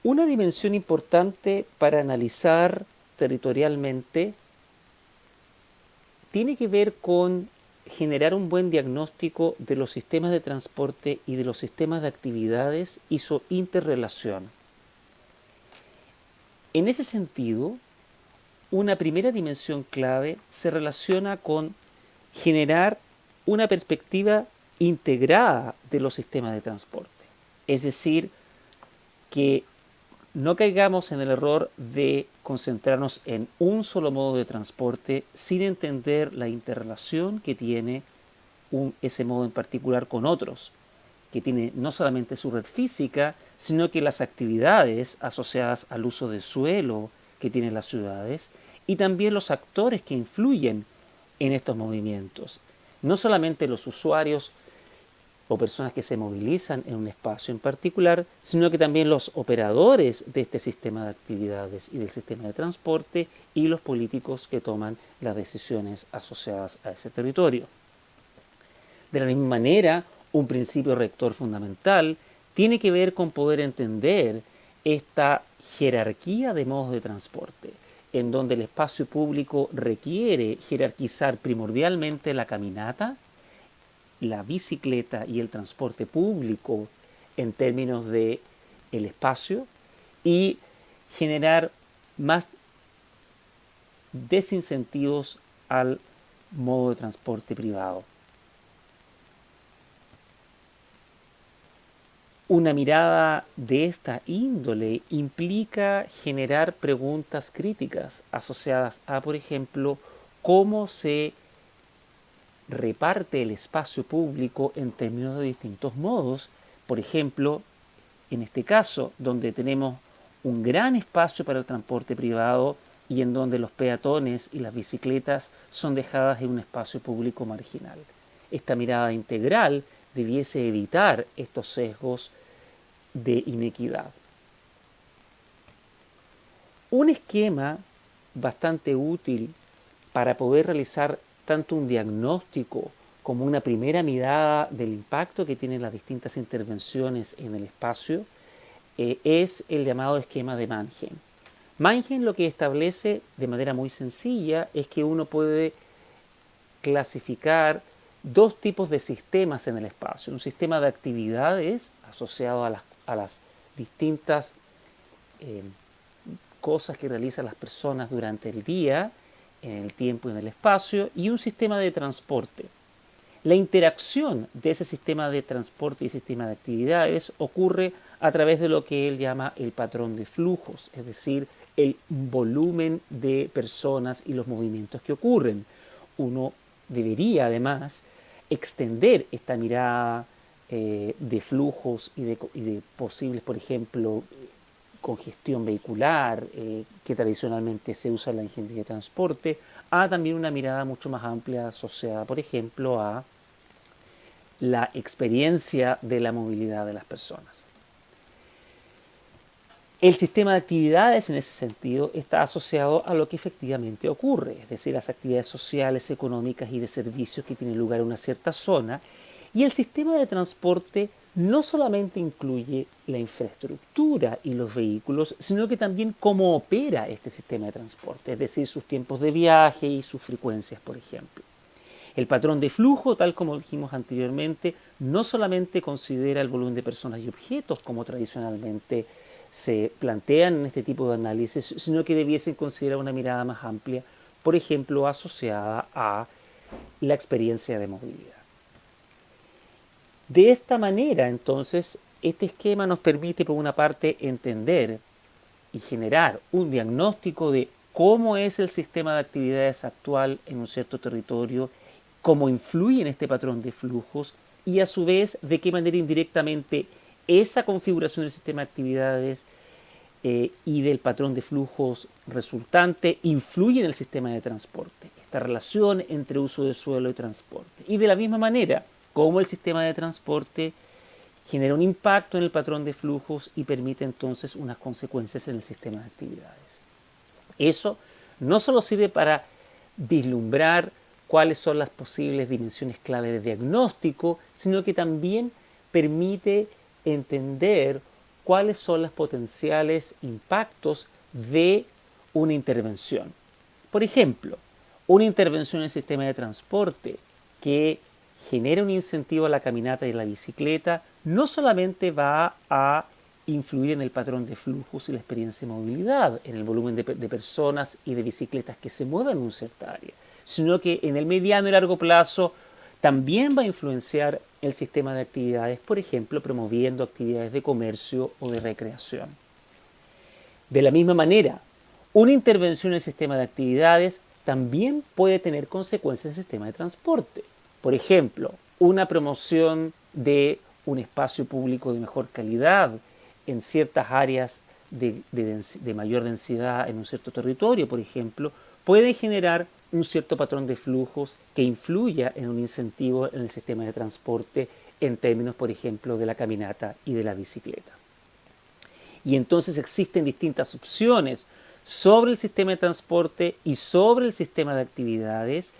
Una dimensión importante para analizar territorialmente tiene que ver con generar un buen diagnóstico de los sistemas de transporte y de los sistemas de actividades y su interrelación. En ese sentido, una primera dimensión clave se relaciona con generar una perspectiva integrada de los sistemas de transporte. Es decir, que no caigamos en el error de concentrarnos en un solo modo de transporte sin entender la interrelación que tiene ese modo en particular con otros, que tiene no solamente su red física, sino que las actividades asociadas al uso de suelo que tienen las ciudades y también los actores que influyen en estos movimientos. No solamente los usuarios o personas que se movilizan en un espacio en particular, sino que también los operadores de este sistema de actividades y del sistema de transporte y los políticos que toman las decisiones asociadas a ese territorio. De la misma manera, un principio rector fundamental tiene que ver con poder entender esta jerarquía de modos de transporte, en donde el espacio público requiere jerarquizar primordialmente la caminata, la bicicleta y el transporte público en términos de el espacio y generar más desincentivos al modo de transporte privado. Una mirada de esta índole implica generar preguntas críticas asociadas a, por ejemplo, cómo se reparte el espacio público en términos de distintos modos. Por ejemplo, en este caso, donde tenemos un gran espacio para el transporte privado y en donde los peatones y las bicicletas son dejadas en un espacio público marginal. Esta mirada integral debiese evitar estos sesgos de inequidad. Un esquema bastante útil para poder realizar tanto un diagnóstico como una primera mirada del impacto que tienen las distintas intervenciones en el espacio es el llamado esquema de Mannheim. Mannheim lo que establece de manera muy sencilla es que uno puede clasificar dos tipos de sistemas en el espacio. Un sistema de actividades asociado a las distintas eh, cosas que realizan las personas durante el día, en el tiempo y en el espacio, y un sistema de transporte. La interacción de ese sistema de transporte y sistema de actividades ocurre a través de lo que él llama el patrón de flujos, es decir, el volumen de personas y los movimientos que ocurren. Uno debería además extender esta mirada de flujos y de posibles, por ejemplo, congestión vehicular, que tradicionalmente se usa en la ingeniería de transporte, a también una mirada mucho más amplia asociada, por ejemplo, a la experiencia de la movilidad de las personas. El sistema de actividades en ese sentido está asociado a lo que efectivamente ocurre, es decir, las actividades sociales, económicas y de servicios que tienen lugar en una cierta zona. Y el sistema de transporte no solamente incluye la infraestructura y los vehículos, sino que también cómo opera este sistema de transporte, es decir, sus tiempos de viaje y sus frecuencias, por ejemplo. El patrón de flujo, tal como dijimos anteriormente, no solamente considera el volumen de personas y objetos como tradicionalmente se plantean en este tipo de análisis, sino que debiesen considerar una mirada más amplia, por ejemplo, asociada a la experiencia de movilidad. De esta manera, entonces, este esquema nos permite, por una parte, entender y generar un diagnóstico de cómo es el sistema de actividades actual en un cierto territorio, cómo influye en este patrón de flujos y a su vez de qué manera indirectamente esa configuración del sistema de actividades y del patrón de flujos resultante influye en el sistema de transporte. Esta relación entre uso de suelo y transporte. Y de la misma manera, cómo el sistema de transporte genera un impacto en el patrón de flujos y permite entonces unas consecuencias en el sistema de actividades. Eso no solo sirve para vislumbrar cuáles son las posibles dimensiones clave de diagnóstico, sino que también permite entender cuáles son los potenciales impactos de una intervención. Por ejemplo, una intervención en el sistema de transporte que genera un incentivo a la caminata y a la bicicleta no solamente va a influir en el patrón de flujos y la experiencia de movilidad, en el volumen de personas y de bicicletas que se mueven en una cierta área, sino que en el mediano y largo plazo también va a influenciar el sistema de actividades, por ejemplo, promoviendo actividades de comercio o de recreación. De la misma manera, una intervención en el sistema de actividades también puede tener consecuencias en el sistema de transporte. Por ejemplo, una promoción de un espacio público de mejor calidad en ciertas áreas de mayor densidad en un cierto territorio, por ejemplo, puede generar un cierto patrón de flujos que influya en un incentivo en el sistema de transporte en términos, por ejemplo, de la caminata y de la bicicleta. Y entonces existen distintas opciones sobre el sistema de transporte y sobre el sistema de actividades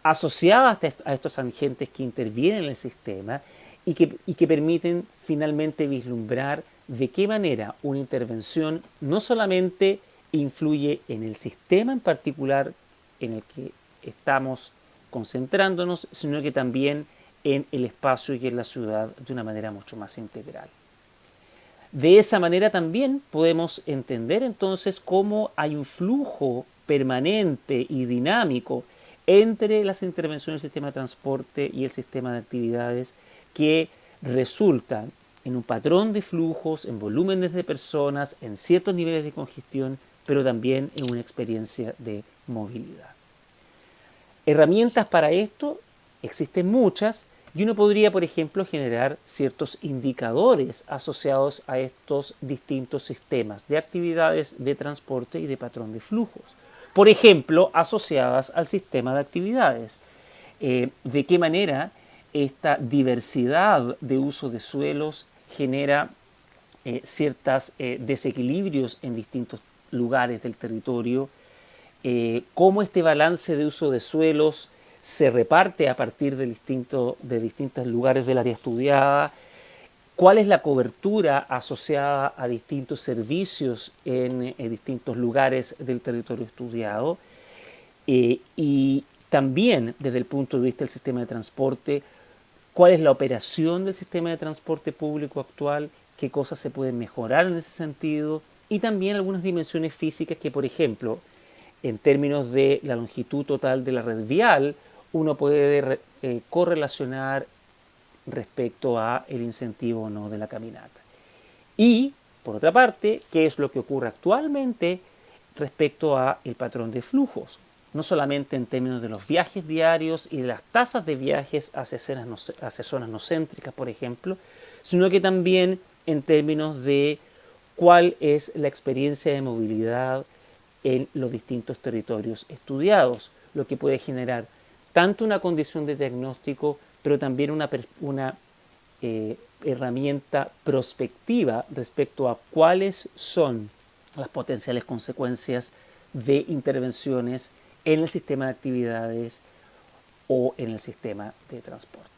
asociadas a estos agentes que intervienen en el sistema y que permiten finalmente vislumbrar de qué manera una intervención no solamente influye en el sistema en particular en el que estamos concentrándonos, sino que también en el espacio y en la ciudad de una manera mucho más integral. De esa manera también podemos entender entonces cómo hay un flujo permanente y dinámico entre las intervenciones del sistema de transporte y el sistema de actividades que resultan en un patrón de flujos, en volúmenes de personas, en ciertos niveles de congestión, pero también en una experiencia de movilidad. Herramientas para esto existen muchas y uno podría, por ejemplo, generar ciertos indicadores asociados a estos distintos sistemas de actividades de transporte y de patrón de flujos. Por ejemplo, asociadas al sistema de actividades. De qué manera esta diversidad de uso de suelos genera ciertos desequilibrios en distintos lugares del territorio, cómo este balance de uso de suelos se reparte a partir de distintos lugares del área estudiada, cuál es la cobertura asociada a distintos servicios en distintos lugares del territorio estudiado, y también desde el punto de vista del sistema de transporte, cuál es la operación del sistema de transporte público actual, qué cosas se pueden mejorar en ese sentido, y también algunas dimensiones físicas que, por ejemplo, en términos de la longitud total de la red vial, uno puede correlacionar respecto a el incentivo o no de la caminata. Y, por otra parte, qué es lo que ocurre actualmente respecto a el patrón de flujos, no solamente en términos de los viajes diarios y de las tasas de viajes hacia zonas no céntricas, por ejemplo, sino que también en términos de cuál es la experiencia de movilidad en los distintos territorios estudiados, lo que puede generar tanto una condición de diagnóstico, pero también una herramienta prospectiva respecto a cuáles son las potenciales consecuencias de intervenciones en el sistema de actividades o en el sistema de transporte.